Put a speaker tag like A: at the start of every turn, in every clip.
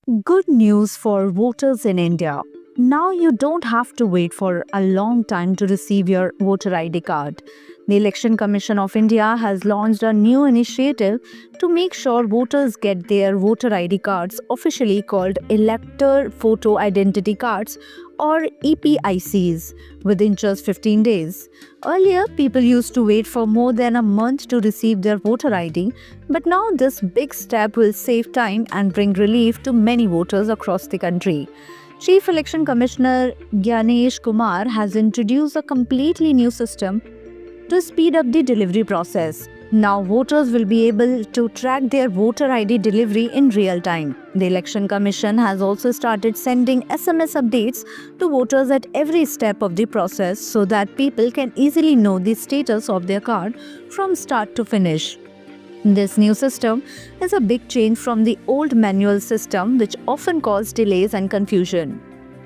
A: Good news for voters in India. Now you don't have to wait for a long time to receive your voter ID card. The Election Commission of India has launched a new initiative to make sure voters get their voter ID cards, officially called Elector Photo Identity Cards or EPICs, within just 15 days. Earlier, people used to wait for more than a month to receive their voter ID, but now this big step will save time and bring relief to many voters across the country. Chief Election Commissioner Gyanesh Kumar has introduced a completely new system to speed up the delivery process. Now voters will be able to track their voter ID delivery in real time. The Election Commission has also started sending SMS updates to voters at every step of the process so that people can easily know the status of their card from start to finish. This new system is a big change from the old manual system, which often caused delays and confusion.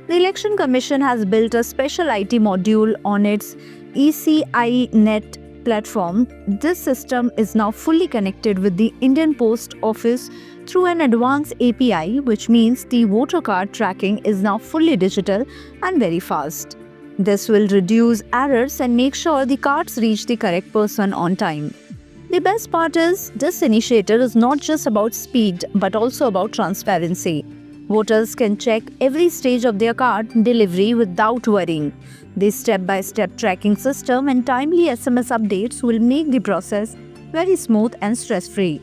A: The Election Commission has built a special IT module on its ECInet platform. This system is now fully connected with the Indian Post Office through an advanced API, which means the voter card tracking is now fully digital and very fast. This will reduce errors and make sure the cards reach the correct person on time. The best part is, this initiative is not just about speed but also about transparency. Voters can check every stage of their card delivery without worrying. This step-by-step tracking system and timely SMS updates will make the process very smooth and stress-free.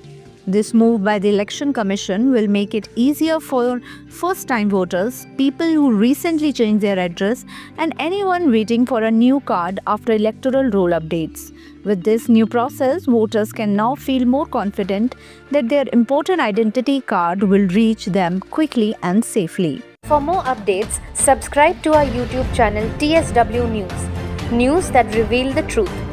A: This move by the Election Commission will make it easier for first-time voters, people who recently changed their address, and anyone waiting for a new card after electoral roll updates. With this new process, voters can now feel more confident that their important identity card will reach them quickly and safely.
B: For more updates, subscribe to our YouTube channel TSW News. News that reveal the truth.